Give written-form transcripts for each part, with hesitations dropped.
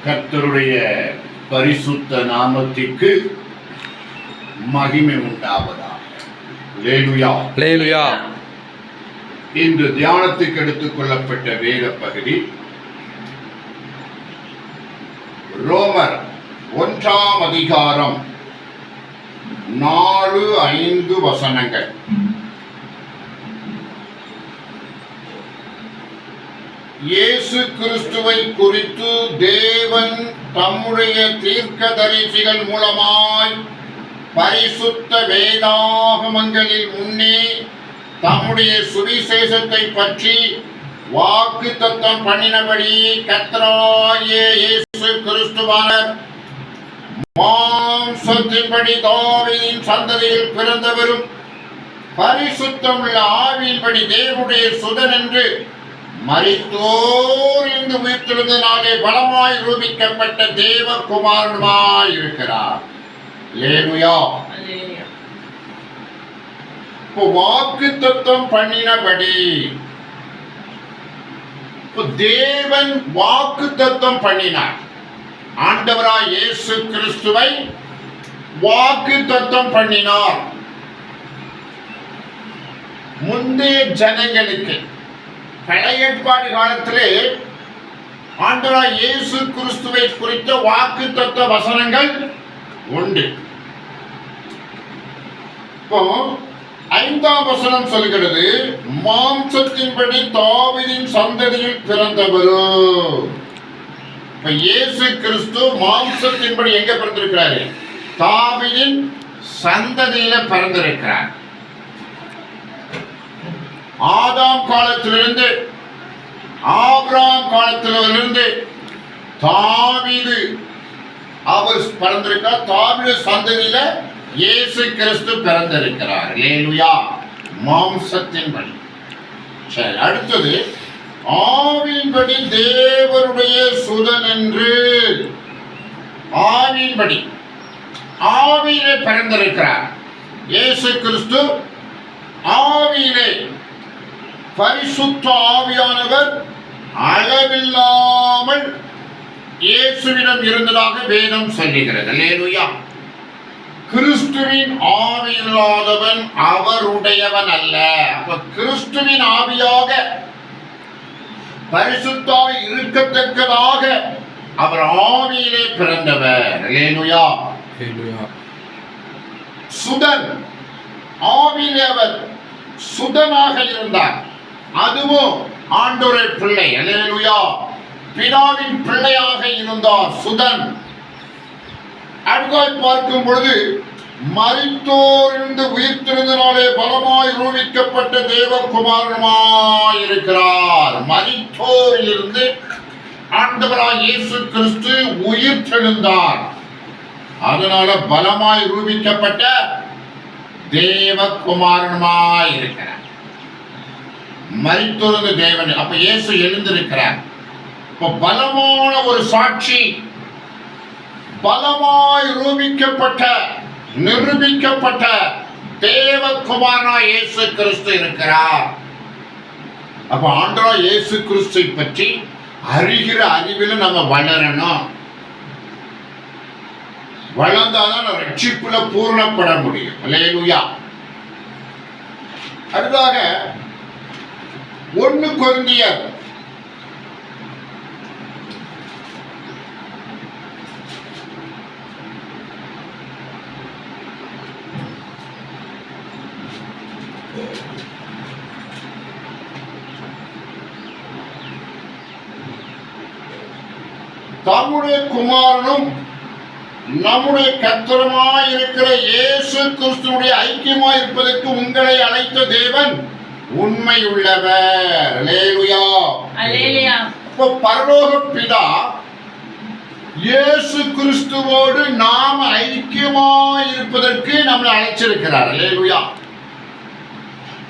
கர்த்தருடைய பரிசுத்த நாமத்திற்கு மகிமை உண்டாவதாக. அல்லேலூயா, அல்லேலூயா. இன்று தியானத்துக்கு எடுத்துக் கொள்ளப்பட்ட வேத பகுதி ரோமர் 1ஆம் அதிகாரம் 4-5 வசனங்கள். இயேசு கிறிஸ்துவை குறித்து தேவன் தம்முடைய தீர்க்கதரிசிகள் மூலமாய் பரிசுத்த வேதாகமங்களில் முன்னே தம்முடைய சுவிசேஷத்தை பற்றி வாக்குத்தத்தம் பண்ணினபடி கர்த்தராகிய இயேசு கிறிஸ்துவானவர் மாம்சத்தின்படி தாவீதின் சந்ததியில் பிறந்தவரும் பரிசுத்தமுள்ள ஆவியின்படி தேவனுடைய சுதன் என்று மரித்தோரிலிருந்து உயிர்த்தெழுந்ததினாலே பலமாய் ரூபிக்கப்பட்ட தேவகுமாரனுமாய் இருக்கிறார். அல்லேலூயா. வாக்குத்தத்தம் பண்ணினபடி தேவன் வாக்குத்தத்தம் பண்ணினார். ஆண்டவராய் இயேசு கிறிஸ்துவை வாக்குத்தத்தம் பண்ணினார். முந்தைய ஜனங்களுக்கு பழைய ஏற்பாடு காலத்திலே ஆண்டவராய் இயேசு கிறிஸ்துவை குறித்த வாக்குத்தத்த வசனங்கள் உண்டு. இப்போ 5ஆம் வசனம் சொல்கிறது, மாம்சத்தின்படி தாவீதின் சந்ததியில் பிறந்தவரோ. இப்ப இயேசு கிறிஸ்து மாம்சத்தின்படி எங்க பிறந்திருக்கிறாரு? தாவீதின் சந்ததியில பிறந்திருக்கிறார். ஆதாம் காலத்திலிருந்து ஆபிரகாம் காலத்திலிருந்து தாவீது அவர் பிறந்திருக்கார். தாவீது சந்ததியில இயேசு கிறிஸ்து பிறந்திருக்கிறார். அல்லேலூயா. மாம்சத்தின்படி. சரி, அடுத்தது ஆவியின்படி தேவனுடைய சுதன் என்று. ஆவியின்படி ஆவியிலே பிறந்திருக்கிறார் இயேசு கிறிஸ்து. ஆவியிலே பரிசுத்த ஆவியானவர் அளவில்லாமல் இயேசுவிடம் இருந்ததாக வேதம் சொல்லுகிறது. அல்லேலூயா. கிறிஸ்துவின் ஆவி இல்லாதவன் அவருடையவன் அல்ல. அப்ப கிறிஸ்துவின் ஆவியாக பரிசுத்தாய் இருக்கத்தக்கதாக அவர் ஆவியிலே பிறந்தவர். அல்லேலூயா. சுதன், ஆவியிலே அவர் சுதனாக இருந்தார். அதுவும் ஆண்டவருடைய பிள்ளை. அல்லேலூயா. பிதாவின் பிள்ளையாக இருந்தார் சுதன். அடுத்தாய் பார்க்கும் பொழுது மரித்தோரிலிருந்து உயிர்த்தெழுந்ததினாலே பலமாய் ரூபிக்கப்பட்ட தேவகுமாரனுமாய் இருக்கிறார். மரித்தோரிலிருந்து ஆண்டவராய் இயேசு கிறிஸ்து உயிர்த்தெழுந்தார். அதனால பலமாய் ரூபிக்கப்பட்ட தேவகுமாரனுமாய் இருக்கிறார். மரித்தோர்ந்த தேவன். அப்ப இயேசு எழுந்திருக்கிறார். இப்ப பலமான ஒரு சாட்சி, பலமாய் ரூபிக்கப்பட்ட நிரூபிக்கப்பட்ட தேவகுமாரனாய் இயேசு கிறிஸ்து இருக்கிறார். அப்ப ஆண்டவராய் இயேசு கிறிஸ்துவை பற்றி அறிகிற அறிவில் நம்ம வளரணும். வளர்ந்தாதான் ரட்சிப்புல பூர்ணப்பட முடியும். அல்லேலூயா. அடுத்ததாக 1 கொரிந்தியர் 'தம்முடைய குமாரனும் நம்முடைய கர்த்தருமாய் இருக்கிற இயேசு கிறிஸ்துவுடைய ஐக்கியமாய் இருப்பதற்கு உங்களை அழைத்த தேவன் உண்மை உள்ளவர். அல்லேலூயா. அல்லேலூயா. அப்ப பரலோக பிதா இயேசு கிறிஸ்துவோடு நாம் ஐக்கியமாய் இருப்பதற்கு நம்மளை அழைச்சிருக்கிறார். அல்லேலூயா.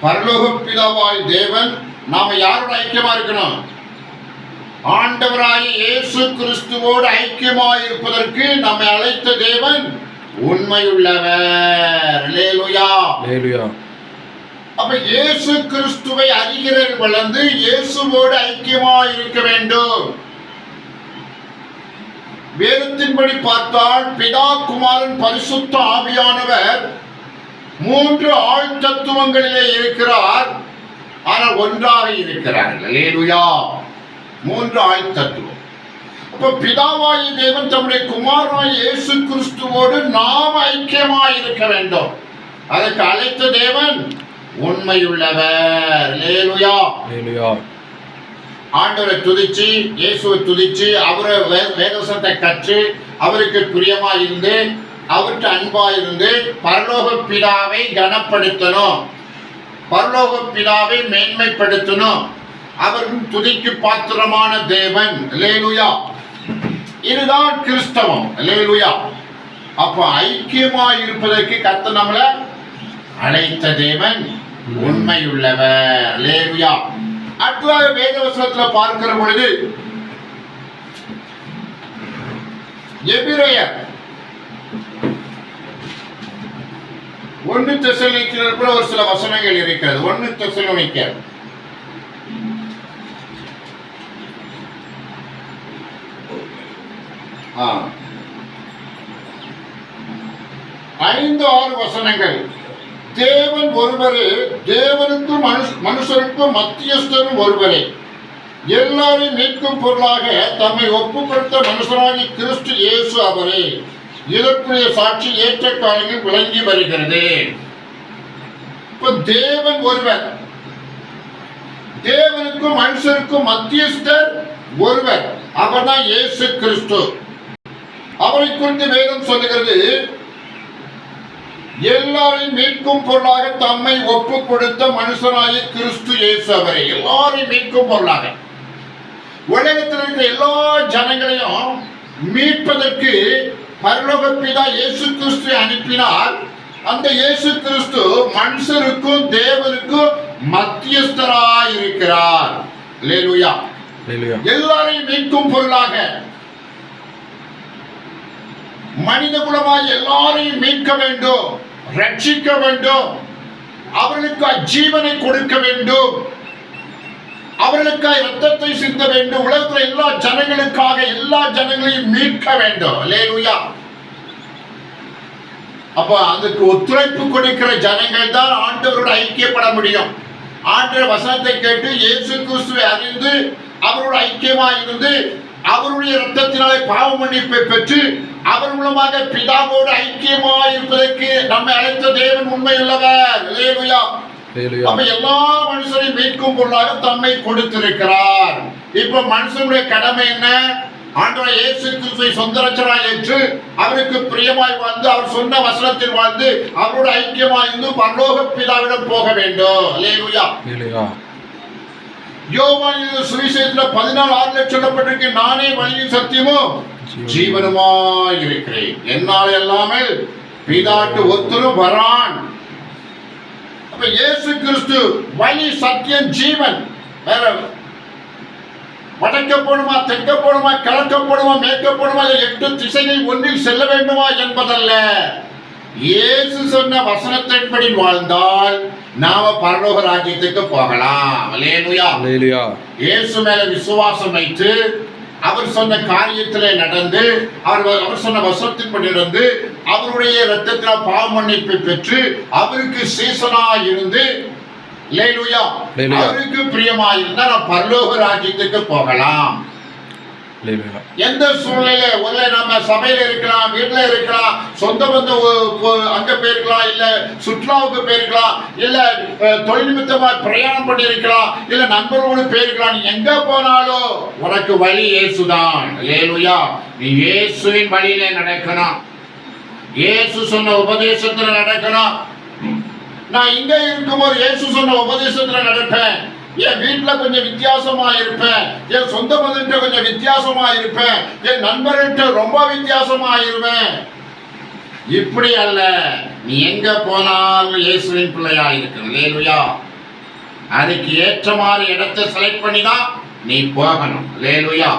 பரலோக பிதாவாய் தேவன் நாம யாரோட ஐக்கியமா இருக்கணும்? ஆண்டவராய் இயேசு கிறிஸ்துவோடு ஐக்கியமாய் இருப்பதற்கு நம்மை அழைத்த தேவன் உண்மையுள்ளவர். அல்லேலூயா. அல்லேலூயா. அப்ப இயேசு கிறிஸ்துவை அறிகிறல் வளர்ந்து இயேசுவோடு ஐக்கியமாய் இருக்க வேண்டும். வேதத்தின்படி பார்த்தால் பிதா, குமாரன், பரிசுத்த ஆவியானவர் 3 ஆள் தத்துவங்களிலே இருக்கிறார். ஆனால் ஒன்றாக இருக்கிறார்கள். அல்லேலூயா. 3 ஆள் தத்துவம். அப்ப பிதாவாகிய தேவன் தம்முடைய குமாரனாகிய இயேசு கிறிஸ்துவோடு நாம் ஐக்கியமாய் இருக்க வேண்டும். அதற்கு அழைத்த தேவன் உண்மையுள்ளவர். அல்லேலூயா. ஆண்டவரை துதிச்சு, இயேசுவை துதிச்சு, அவரை வேதவசனத்தை கற்று, அவருக்கு பிரியமா இருந்து, அவருக்கு அன்பா இருந்து பரலோக பிதாவை கனப்படுத்தணும், பரலோக பிதாவை மேன்மைப்படுத்தணும். அவரும் துதிக்கு பாத்திரமான தேவன். அல்லேலூயா. இதுதான் கிறிஸ்தவம். அல்லேலூயா. அப்ப ஐக்கியமா இருப்பதற்கு கர்த்தர் நம்மளை அழைத்த தேவன் உண்மையுள்ளவர். அல்லேலூயா. அடுத்ததாக வேதவசனத்துல பார்க்கிற பொழுது எபிரேயர் 1 தெசலோனிக்கேயர் ஒரு சில வசனங்கள் இருக்கிறது. 1 தெசலோனிக்கேயர் 5-6 வசனங்கள். தேவன் ஒருவரே, தேவனுக்கும் மனுஷருக்கும் மத்தியஸ்தரும் ஒருவரே, எல்லாரையும் மீட்கும் பொருளாக தம்மை ஒப்புக்கொடுத்த மனுஷனாகி கிறிஸ்து இயேசு அவரே. இதற்குரிய சாட்சி ஏற்ற காலங்கள் விளங்கி வருகிறது. இப்ப தேவன் ஒருவர், தேவனுக்கும் மனுஷருக்கும் மத்தியஸ்தர் ஒருவர், அவர்தான் இயேசு கிறிஸ்து. அவரை குறித்து வேதம் சொல்லுகிறது, எல்லாரையும் மீட்கும் பொருளாக தம்மை ஒப்பு கொடுத்த மனுஷனாகிய கிறிஸ்து இயேசு அவரே. எல்லாரையும் மீட்கும் பொருளாக, உலகத்தில் இருக்கிற எல்லா ஜனங்களையும் மீட்பதற்கு பரலோக பிதா இயேசு கிறிஸ்து அனுப்பினார். அந்த இயேசு கிறிஸ்து மனுஷருக்கும் தேவனுக்கும் மத்தியஸ்தராய் இருக்கிறார். அல்லேலூயா. எல்லாரையும் மீட்கும் பொருளாக, மனித குலமாய் எல்லாரையும் மீட்க வேண்டும், ரட்சிக்க வேண்டும், அவர்களுக்கு ஜீவனை கொடுக்க வேண்டும், அவர்களுக்காக இரத்தத்தை சிந்த வேண்டும், உலகத்தில் எல்லா ஜனங்களுக்காக எல்லா ஜனங்களையும் மீட்க வேண்டும். அல்லேலூயா. அப்ப அதுக்கு ஒத்துழைப்பு கொடுக்கிற ஜனங்கள் தான் ஆண்டவரோடு ஐக்கியப்பட முடியும். ஆண்டவர் வசனத்தை கேட்டு இயேசு கிறிஸ்துவை அறிந்து அவரோடு ஐக்கியமாக இருந்து அவருடைய இரத்தத்தினாலே பாவ மன்னிப்பை பெற்று அவர் மூலமாக பிதாவோடு ஐக்கியமாக இருப்பதற்கு நம்மை அழைத்த தேவன் உண்மையுள்ளவர். அல்லேலூயா. அப்ப எல்லா மனுஷரையும் மீட்கும் பொருளாக தம்மை கொடுத்திருக்கிறார். இப்ப மனுஷனுடைய கடமை என்ன? ஆண்டவர் இயேசு கிறிஸ்துவை சொந்த ரட்சகராய் ஏற்று அவருக்கு பிரியமாய் வாழ்ந்து அவர் சொன்ன வசனத்தில் வாழ்ந்து அவரோடு ஐக்கியமாய் இருந்து பரலோக பிதாவிடம் போக வேண்டும். அல்லேலூயா. யோவான் சுவிசேஷத்தில் 14:6 சொல்லப்பட்டிருக்கு, நானே வழியும் சத்தியமும் ஜீவனுமாய் இருக்கிறேன், என்னால் எல்லாமே பிதாட்டு ஒத்துரும் வரான். அப்ப இயேசு கிறிஸ்து வழி, சத்தியம், ஜீவன். வேற வடக்க போடுமா, தெற்க போடுமா, கிழக்க போடுமா, மேற்க போடுமா, 8 திசைகளில் ஒன்றில் செல்ல வேண்டுமா என்பதல்ல. இயேசு சொன்ன வசனத்தின்படி வாழ்ந்தால் நாம பரலோக ராஜ்யத்துக்கு போகலாம். அல்லேலூயா. இயேசு மேல விசுவாசம் வைத்து அவர் சொன்ன காரியத்திலே நடந்து அவர் சொன்ன வசனத்தின்படி நடந்து அவருடைய இரத்தத்தினால் பாவ மன்னிப்பை பெற்று அவருக்கு சீசனாய் இருந்து, அல்லேலூயா, அவருக்கு பிரியமாய் இருந்தா நாம் பரலோக ராஜ்யத்துக்கு போகலாம். எந்த சூழ்நிலை, ஒருவேளை நம்ம சபையில இருக்கலாம், வீட்டுல இருக்கலாம், சொந்த பந்த அங்க போயிருக்கலாம், இல்ல சுற்றுலாவுக்கு போயிருக்கலாம், இல்ல தொழில் நிமித்தமா பிரயாணம் பண்ணி இருக்கலாம், இல்ல நண்பர்களோடு போயிருக்கலாம். நீ எங்க போனாலும் உனக்கு வழி இயேசுதான். அல்லேலூயா. நீ இயேசுவின் வழியிலே நடக்கணும், இயேசு சொன்ன உபதேசத்துல நடக்கணும். நான் இங்க இருக்கும்போது இயேசு சொன்ன உபதேசத்துல நடப்பேன், என் வீட்டுல கொஞ்சம் வித்தியாசமா இருப்பேன், என் சொந்த பந்தன்ட்ட கொஞ்சம் வித்தியாசமா இருப்பேன், என் நண்பர்கிட்ட ரொம்ப வித்தியாசமா இருப்பேன். இப்படி அல்ல, நீ எங்க போனாலும் இயேசுவின் பிள்ளையா இருக்கணும். அல்லேலூயா. அதுக்கு ஏற்ற மாதிரி இடத்தை செலக்ட் பண்ணி தான் நீ போகணும். அல்லேலூயா.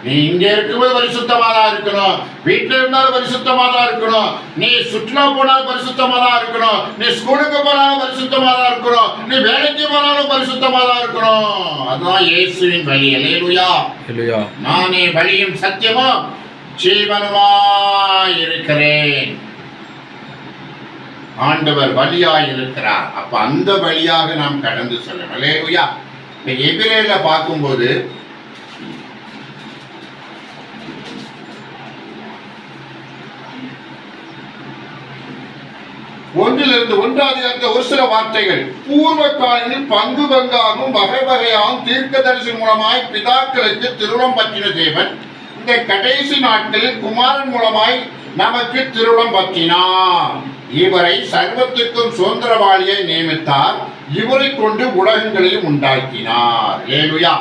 நீ இங்க இருக்கும்போது பரிசுத்தமா தான் இருக்கணும், வீட்டுல இருந்தாலும் பரிசுத்தமா தான் இருக்கணும், நீ சுற்றுலா போனாலும் பரிசுத்தமா தான் இருக்கணும், நீ ஸ்கூலுக்கு போனாலும் பரிசுத்தமா தான் இருக்கணும், நீ வேலைக்கு போனாலும் பரிசுத்தமா தான் இருக்கணும். அதுதான் இயேசுவின் வழி. அல்லேலூயா. நானே வழியும் சத்தியமும் ஜீவனுமாயிருக்கிறேன். ஆண்டவர் வழியாய் இருக்கிறார். அப்ப அந்த வழியாக நாம் கடந்து செல்லணும். அல்லேலூயா. எபிரேயர்ல பார்க்கும்போது ஒன்றிலிருந்து ஒன்றாவது ஒரு சில வார்த்தைகள், பூர்வ காலங்களில் பங்கு பங்காகவும் வகை வகையாகவும் தீர்க்கதரிசி மூலமாய் பிதாக்களுக்கு திருவுளம் பற்றின தேவன் இந்த கடைசி நாட்களில் குமாரன் மூலமாய் நமக்கு திருவுளம் பற்றினார். இவரை சர்வத்திற்கும் சுதந்திரவாளியை நியமித்தார். இவரை கொண்டு உலகங்களையும் உண்டாக்கினார். அல்லேலூயா.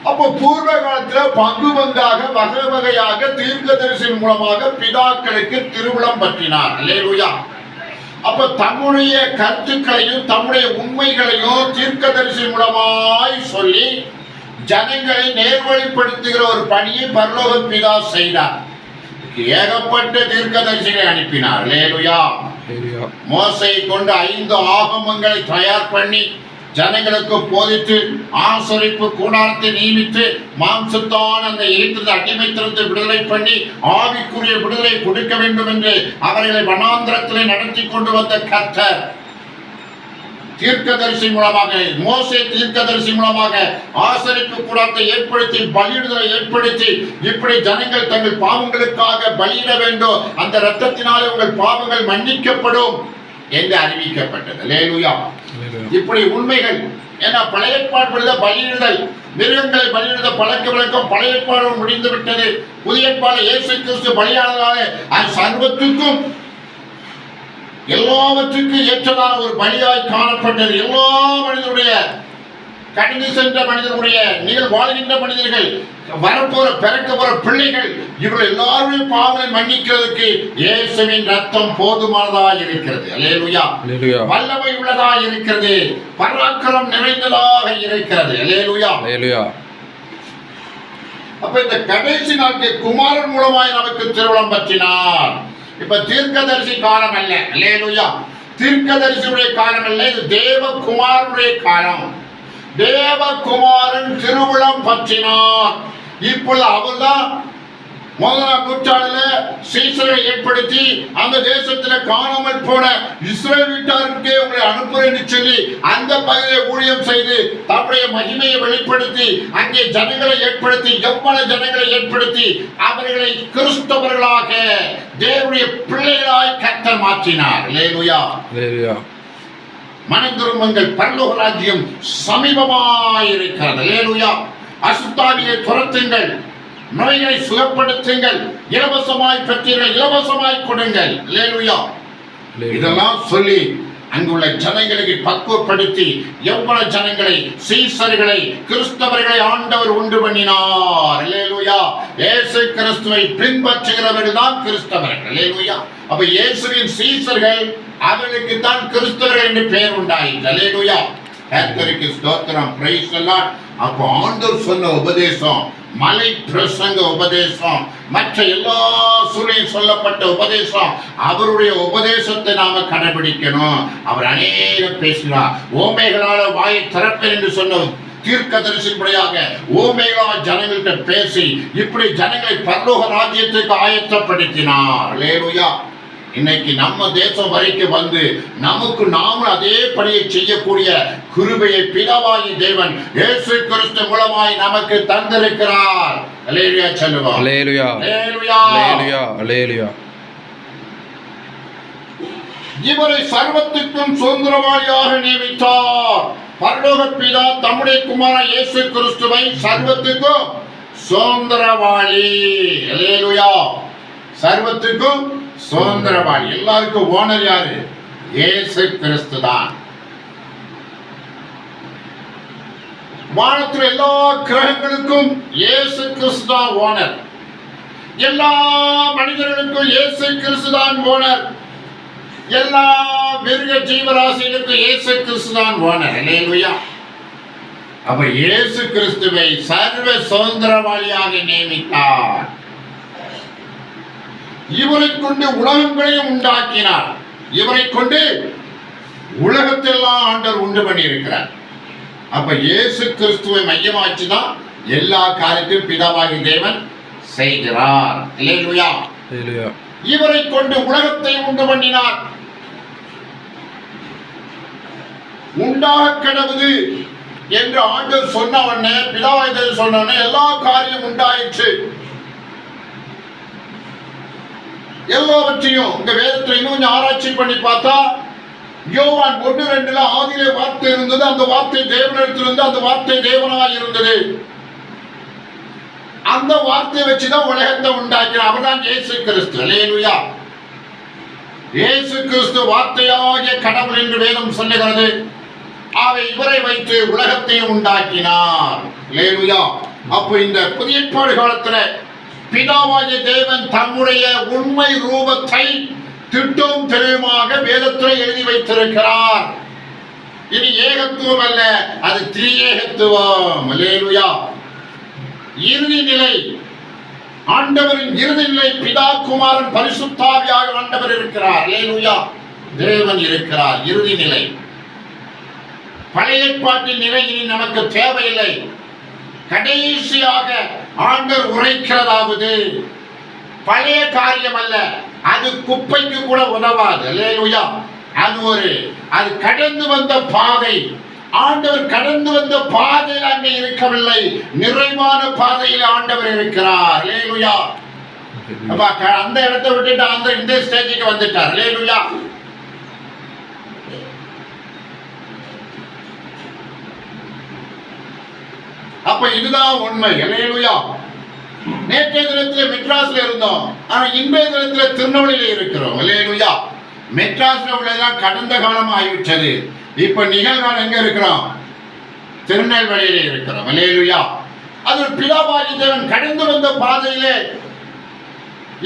அப்போ பூர்வ காலத்துல பங்கு பங்காக வகை வகையாக தீர்க்கதரிசி மூலமாக பிதாக்களுக்கு திருவுளம் பற்றினார். அல்லேலூயா. அப்ப தம்முடைய கருத்துக்களையும் தம்முடைய உண்மைகளையும் தீர்க்கதரிசி மூலமாய் சொல்லி ஜனங்களை நேர்வழிப்படுத்துகிற ஒரு பணியை பரலோக பிதா செய்தார். ஏகப்பட்ட தீர்க்கதரிசிகளை அனுப்பினார். அல்லேலூயா. மோசையை கொண்டு 5 ஆகமங்களை தயார் பண்ணி ஜனங்களுக்கு போதித்து ஆசரிப்பு கூடாரத்தை நியமித்து மாம்சத்தான அந்த எகிப்து அடிமைத்தனத்தை விடுதலை பண்ணி ஆவிக்குரிய விடுதலை கொடுக்க வேண்டும் என்று அவர்களை வனாந்திரத்திலே நடத்தி கொண்டு வந்த கர்த்தர் தீர்க்கதரிசி மூலமாக, மோசே தீர்க்கதரிசி மூலமாக ஆசரிப்பு கூடாரத்தை ஏற்படுத்தி பலியிடுதலை ஏற்படுத்தி இப்படி ஜனங்கள் தங்கள் பாவங்களுக்காக பலியிட வேண்டும், அந்த இரத்தத்தினாலே உங்கள் பாவங்கள் மன்னிக்கப்படும் என்று அறிவிக்கப்பட்டது. அல்லேலூயா. இப்படி உண்மைகள் ஏன்னா பழைய ஏற்பாடு பலியிடுதல், மிருகங்களை பலியிடுத பழக்க வழக்கம் பழைய ஏற்பாடு முடிந்து விட்டது. புதிய ஏற்பாடு இயேசு கிறிஸ்து பலியானதாக அது சர்வத்துக்கும் எல்லாவற்றுக்கும் ஏற்றதான ஒரு பலியாய் காணப்பட்டது. எல்லா மனிதனுடைய கடந்து சென்ற மனிதனுடைய நீங்கள் வாழ்கின்ற மனிதர்கள் வரப்போற பிறக்க போற பிள்ளைகள் இவர்கள் எல்லாருமே பாவங்களை மன்னிக்கிறதுக்கு இயேசுவின் ரத்தம் போதுமானதாக இருக்கிறது. அல்லேலூயா. வல்லமை உள்ளதாக இருக்கிறது. பராக்கிரம் நிறைந்ததாக இருக்கிறது. அல்லேலூயா. அப்ப இந்த கடைசி நாட்கள் குமாரன் மூலமாய் நமக்கு திருவுளம் பற்றினார். இப்ப தீர்க்கதரிசி காலம் அல்ல. அல்லேலூயா. தீர்க்கதரிசியுடைய காலம் அல்ல, இது தேவகுமாரனுடைய காலம். தேவகுமாரன் திருவுளம் பற்றினார். இப்பொழுது அவர்தான் 1ஆம் நூற்றாண்டுல சீசரை ஏற்படுத்தி அந்த தேசத்தில் காணாமல் போன இஸ்ரேல் வீட்டாருக்கே உங்களை அனுப்புறேன்னு சொல்லி அந்த பகுதியை ஊழியம் செய்து தம்முடைய மகிமையை வெளிப்படுத்தி அங்கே ஜனங்களை ஏற்படுத்தி எவ்வளவு ஜனங்களை ஏற்படுத்தி அவர்களை கிறிஸ்தவர்களாக தேவனுடைய பிள்ளைகளாய் கர்த்தர் மாற்றினார். அல்லேலூயா. மனதுருமங்கள் பரலோக ராஜ்யம் சமீபமாயிருக்கிறது. அல்லேலூயா. அசுத்தாவியை துரத்துங்கள், நோய்களை சுகப்படுத்துங்கள், இலவசமாய் பெற்றீர்கள், இலவசமாய் கொடுங்கள். அல்லேலூயா. இதெல்லாம் சொல்லி அங்குள்ள ஜனங்களுக்கு பக்குவப்படுத்தி எவ்வளவு ஜனங்களை சீசர்களை கிறிஸ்தவர்களை ஆண்டவர் உண்டு பண்ணினார். அல்லேலூயா. இயேசு கிறிஸ்துவை பின்பற்றுகிறவர்கள் தான் கிறிஸ்தவர்கள். அல்லேலூயா. அப்ப இயேசுவின் சீசர்கள் அவர்களுக்கு தான் கிறிஸ்தவர்கள் என்று பெயர் உண்டாயிற்று. அல்லேலூயா. கர்த்தருக்கு ஸ்தோத்திரம். Praise the Lord. அப்போ ஆண்டவர் சொன்ன உபதேசம், மலை பிரசங்க உபதேசம், மற்ற எல்லா சூழலில் சொல்லப்பட்ட உபதேசம், அவருடைய உபதேசத்தை நாம கடைபிடிக்கணும். அவர் அநேகம் பேசினார். ஓமைகளால வாயை திறப்பேன் என்று சொன்ன தீர்க்கதரிசிபடியாக ஓமைகளால் ஜனங்கள்கிட்ட பேசி இப்படி ஜனங்களை பரலோக ராஜ்யத்துக்கு ஆயத்தப்படுத்தினார். அல்லேலூயா. இன்னைக்கு நம்ம தேசம் வரைக்கும் வந்து நமக்கு நாமும் அதே பணியை செய்யக்கூடிய கிருபையை பிதாவாகி தேவன் இயேசு கிறிஸ்து மூலமாய் நமக்கு தந்திருக்கிறார். அல்லேலூயா சொல்லுவோம். அல்லேலூயா. அல்லேலூயா. அல்லேலூயா. அல்லேலூயா. இவரை சர்வத்துக்கும் சுதந்திரவாளியாக நியமித்தார். பரலோக பிதா தம்முடைய குமாரன் இயேசு கிறிஸ்துவை சர்வத்துக்கும் சுதந்திரவாளி. அல்லேலூயா. சர்வத்துக்கும் சுதந்திரவாளி. எல்லாருக்கும் ஓனர் யாரு? இயேசு கிறிஸ்து தான். வானத்தில் எல்லா கிரகங்களுக்கும் இயேசு கிறிஸ்து தான் ஓனர். எல்லா மனிதர்களுக்கும் இயேசு கிறிஸ்து தான் ஓனர். எல்லா மிருக ஜீவராசிகளுக்கும் இயேசு கிறிஸ்து தான் ஓனர். அல்லேலூயா. அப்ப இயேசு கிறிஸ்துவை சர்வ சுதந்திரவாளியாக நியமித்தார். இவரை கொண்டு உலகங்களையும் உண்டாக்கினார். இவரை கொண்டு உலகத்தெல்லாம் ஆண்டவர் உண்டு பண்ணி இருக்கிறார். அப்ப இயேசு கிறிஸ்துவை மையமாச்சுதான் எல்லா காரியத்தையும் பிதாவாகி தேவன் செய்கிறார். அல்லேலூயா. இவரை கொண்டு உலகத்தை உண்டு பண்ணினார். உண்டாக கடவுது என்று ஆண்டவர் சொன்ன உடனே, பிதாவை சொன்ன உடனே எல்லா காரியம் உண்டாயிற்று. எல்லாவற்றையும் இந்த வேதத்தில் இன்னும் கொஞ்சம் ஆராய்ச்சி பண்ணி பார்த்தா, யோவான் 1:2 ஆதியிலே வார்த்தை இருந்தது, அந்த வார்த்தை தேவனிடத்திலிருந்து, அந்த வார்த்தை தேவனாய் இருந்தது. அந்த வார்த்தையை வச்சுதான் உலகத்தை உண்டாக்கினார். அவர்தான் இயேசு கிறிஸ்து. அல்லேலூயா. இயேசு கிறிஸ்து வார்த்தையாகிய கடவுள் என்று வேதம் சொல்லுகிறது. அவை இவரை வைத்து உலகத்தை உண்டாக்கினார். அல்லேலூயா. அப்போ இந்த புதிய ஏற்பாடு காலத்துல பிதாவாகிய தேவன் தம்முடைய உண்மை ரூபத்தை திட்டம் தெளிவாக வேதத்தில் எழுதி வைத்திருக்கிறார். இனி ஏகத்துவம் அல்ல, அது திரியேகத்துவம். அல்லேலூயா. இறுதி நிலை, ஆண்டவரின் இறுதி நிலை பிதா குமாரன் பரிசுத்தாவியாக ஆண்டவர் இருக்கிறார். அல்லேலூயா. தேவன் இருக்கிறார். இறுதி நிலை. பழைய ஏற்பாட்டின் நிலை இனி நமக்கு தேவையில்லை. கடைசியாக ஆண்டவர் உரைக்கிறதாவது பழைய காரியம் அல்ல, அது குப்பைக்கு கூட உதவாது. அல்லேலூயா. அது கடந்து வந்த பாதை. ஆண்டவர் கடந்து வந்த பாதையில் அங்கே இருக்கவில்லை, நிறைவான பாதையில் ஆண்டவர் இருக்கிறார். அல்லேலூயா. அந்த இடத்தை விட்டுட்டு இந்த ஸ்டேஜுக்கு வந்துட்டார். அல்லேலூயா. அப்ப இதுதான் உண்மை. அல்லேலூயா. நேற்றைய தினத்தில் மெட்ராஸ்ல இருந்தோம், ஆனா இன்றைய தினத்தில் திருநெல்வேலியில இருக்கிறோம். அல்லேலூயா. மெட்ராஸ்ல உள்ளதான் கடந்த காலம் ஆகிவிட்டது. இப்ப நிகழ்காலம் எங்க இருக்கிறோம்? திருநெல்வேலியில இருக்கிறோம். அல்லேலூயா. அது பிதாவாகிய தேவன் கடந்து வந்த பாதையிலே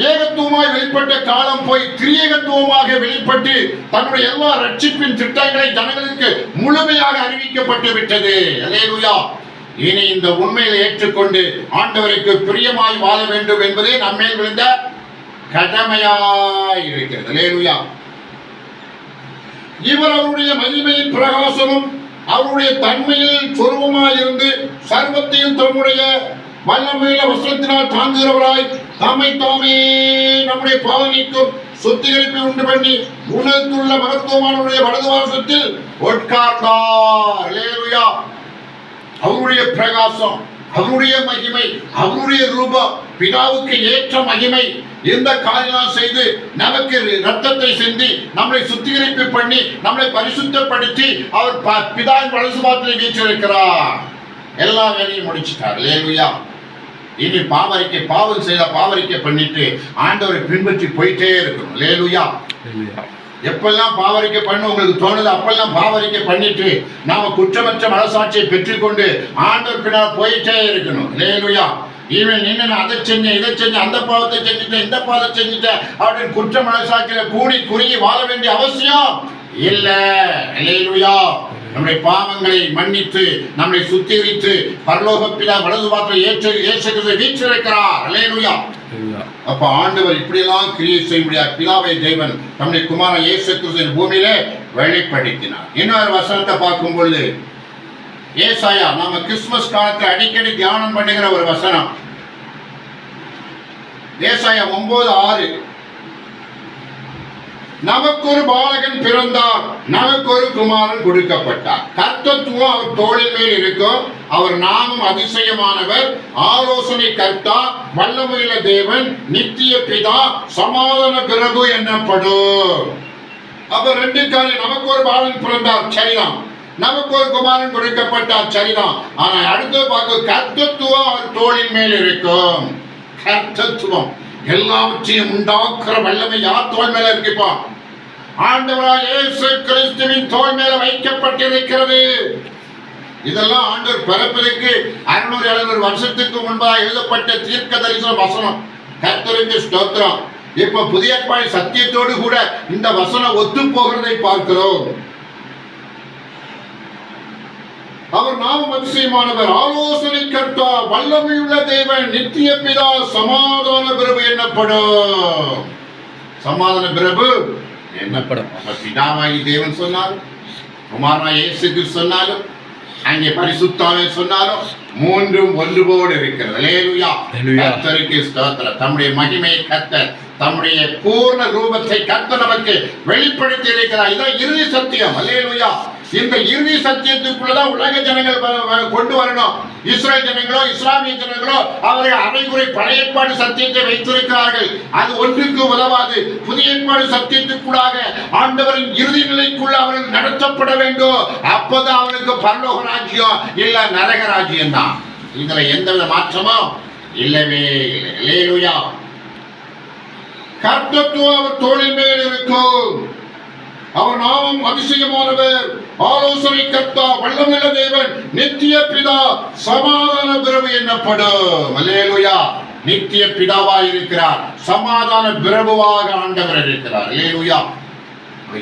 ஏகத்துவமாய் வெளிப்பட்ட காலம் போய் திரியேகத்துவமாக வெளிப்பட்டு தன்னுடைய எல்லா ரட்சிப்பின் திட்டங்களை ஜனங்களுக்கு முழுமையாக அறிவிக்கப்பட்டு விட்டது. அல்லேலூயா. இனி இந்த உண்மையை ஏற்றுக்கொண்டு ஆண்டவருக்கு பிரியமாய் வாழ வேண்டும் என்பதே நம்மேல் விழுந்த கடமையாய் இருக்கிறது. அல்லேலூயா. இவர் அவருடைய மகிமையின் பிரகாசமும் அவருடைய தன்மையில் சொருபமாய் இருந்து சர்வத்தையும் தம்முடைய வல்லமையுள்ள வஸ்திரத்தினால் தாங்குகிறவராய் தம்மை தாமே நம்முடைய பாவனைக்கும் சுத்திகரிப்பை உண்டு பண்ணி உணர்ந்துள்ள மகத்துவமானவருடைய வலது வாசத்தில் உட்கார்ந்தார். அல்லேலூயா. அவருடைய பிரகாசம், அவருடைய மகிமை, அவருடைய ரூபம், பிதாவுக்கு ஏற்ற மகிமை, இந்த காரியம் செய்து நமக்கு ரத்தத்தை சிந்தி நம்மளை சுத்திகரிப்பு பண்ணி நம்மளை பரிசுத்தப்படுத்தி அவர் பிதாவின் வலது பாதத்தில் வீற்றிருக்கிறார். எல்லா வேலையும் முடிச்சிட்டார். அல்லேலூயா. இனி பாவம் செய்த பாவரிக்கை பண்ணிட்டு ஆண்டவரை பின்பற்றி போயிட்டே இருக்கணும். அல்லேலூயா. எப்பெல்லாம் பாவரிக்கை பண்ண உங்களுக்கு தோணுது அப்பெல்லாம் பாவரிக்கை பண்ணிட்டு நாம குற்றமற்ற மனசாட்சியை பெற்றுக்கொண்டு ஆண்டவர் பின்னால் போயிட்டே இருக்கணும். அல்லேலூயா. இவன் நின்று அதை செஞ்சேன், இதை செஞ்சேன், அந்த பாவத்தை செஞ்சுட்டேன், இந்த பாவத்தை செஞ்சுட்டேன் அப்படின்னு குற்ற மனசாட்சியில கூடி குறுகி வாழ வேண்டிய அவசியம் இல்ல. அல்லேலூயா. நம்முடைய பாவங்களை மன்னித்து நம்மை சுத்திகரித்து பரலோக பிதா வலது பாதத்தில் வீற்றிருக்கிறார். அல்லேலூயா. அப்ப ஆண்டவர் இப்படியெல்லாம் கிரியை செய்ய முடியாது. பிதாவை தேவன் நம்முடைய குமாரன் இயேசு கிறிஸ்துவின் பூமியிலே வெளிப்படுத்தினார். இன்னொரு வசனத்தை பார்க்கும் பொழுது ஏசாயா, நாம கிறிஸ்துமஸ் காலத்தில் அடிக்கடி தியானம் பண்ணுகிற ஒரு வசனம், ஏசாயா 9:6. நமக்கு ஒரு பாலகன் பிறந்தார், நமக்கு ஒரு குமாரன் கொடுக்கப்பட்டார், கர்த்தத்துவம் அவர் தோளின் மேல் இருக்கும், அவர் நாமம் அதிசயமானவர், ஆலோசனை கர்த்தா, வல்லமையுள்ள தேவன், நித்திய பிதா, சமாதான பிரபு என்னப்படும். அப்ப 2 காரியம். நமக்கு ஒரு பாலகன் பிறந்தார், சரிதான். நமக்கு ஒரு குமாரன் கொடுக்கப்பட்டார், சரிதான். ஆனா அடுத்து பார்க்க கர்த்தத்துவம் அவர் தோளின் மேல் இருக்கும். கர்த்தத்துவம் எல்லாவற்றையும் உண்டாக்குற வல்லமை யார் தோல் மேல இருக்குப்பா? ஆண்டவராய் இயேசு கிறிஸ்துவின் தோல் மேல வைக்கப்பட்டிருக்கிறது. இதெல்லாம் ஆண்டவர் பிறப்பதற்கு 600-700 வருஷத்துக்கு முன்பாக எழுதப்பட்ட தீர்க்க தரிசன வசனம். கர்த்தருக்கு ஸ்தோத்திரம். இப்ப புதிய ஏற்பாடு சத்தியத்தோடு கூட இந்த வசனம் ஒத்து போகிறதை பார்க்கிறோம். அவர் நாமம் அதிசயமானவர், ஆலோசனை கர்த்தா, வல்லமையுள்ள தேவன், நித்திய பிதா, சமாதான பிரபு என்னப்படும். சமாதான பிரபு என்னப்படும். பிதாவாகி தேவன் சொன்னாலும் குமாரனாய் இயேசு கிறிஸ்து சொன்னாலும் அங்கே பரிசுத்தாவே சொன்னாலும் மூன்றும் ஒன்று போல் இருக்கிறது. அல்லேலூயா. கர்த்தருக்கு ஸ்தோத்திரம். தம்முடைய மகிமையை கர்த்தர் தம்முடைய பூர்ண ரூபத்தை கர்த்தர் நமக்கு வெளிப்படுத்தி இருக்கிறார். இதான் இறுதி சத்தியம். அல்லேலூயா. இந்த இறுதி சத்தியத்துக்குள்ளதான் உலக ஜனங்கள் கொண்டு வரணும். இஸ்ரேல் ஜனங்களோ இஸ்லாமிய ஜனங்களோ அவர்கள் அரைகுறை பழைய ஏற்பாடு சத்தியத்தை வைத்திருக்கிறார்கள். அது ஒன்றுக்கு உதவாது. புதிய ஏற்பாடு சத்தியத்துக்குள்ளாக ஆண்டவரின் இறுதி நிலைக்குள்ள அவர்கள் நடத்தப்பட வேண்டும். அப்பதான் அவனுக்கு பரலோக ராஜ்யம் இல்ல நரக ராஜ்யம் தான். இதுல எந்தவித மாற்றமும் இல்லவே இல்லை. அல்லேலூயா. கர்த்தத்துவம் அவர் தோளின் மேல் இருக்கும். அவர் நாமம் அதிசயமானவர், ஆலோசனை கர்த்தா, வல்லமையுள்ள தேவன், நித்திய பிதா, சமாதான பிரபு என்னப்படும். அல்லேலூயா. நித்திய பிதாவாய் இருக்கிறார், சமாதான பிரபுவாக ஆண்டவர் இருக்கிறார். அல்லேலூயா.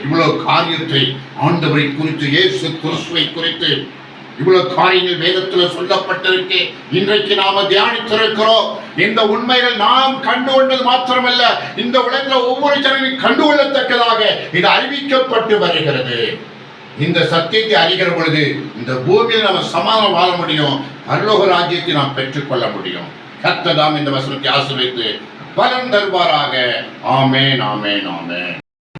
இவ்வளவு காரியத்தை ஆண்டவரை குறித்து, இயேசு கிறிஸ்துவை குறித்து இவ்வளவு காரியங்கள் வேதத்தில் சொல்லப்பட்டிருக்கு. இன்றைக்கு நாம தியானித்திருக்கிறோம். இந்த உண்மைகள் நாம் கண்டு கொண்டது மாத்திரமல்ல, இந்த உலகில் ஒவ்வொரு ஜனங்களும் கண்டுகொள்ளத்தக்கதாக இது அறிவிக்கப்பட்டு வருகிறது. இந்த சத்தியத்தை அறிகிற பொழுது இந்த பூமியில் நம்ம சமாதானம் வாழ முடியும், பரலோக ராஜ்யத்தை நாம் பெற்றுக்கொள்ள முடியும். கர்த்தர் தாம் இந்த வசனத்தை ஆசீர்வதித்து பலன் தருவாராக. ஆமென், ஆமென், ஆமென்.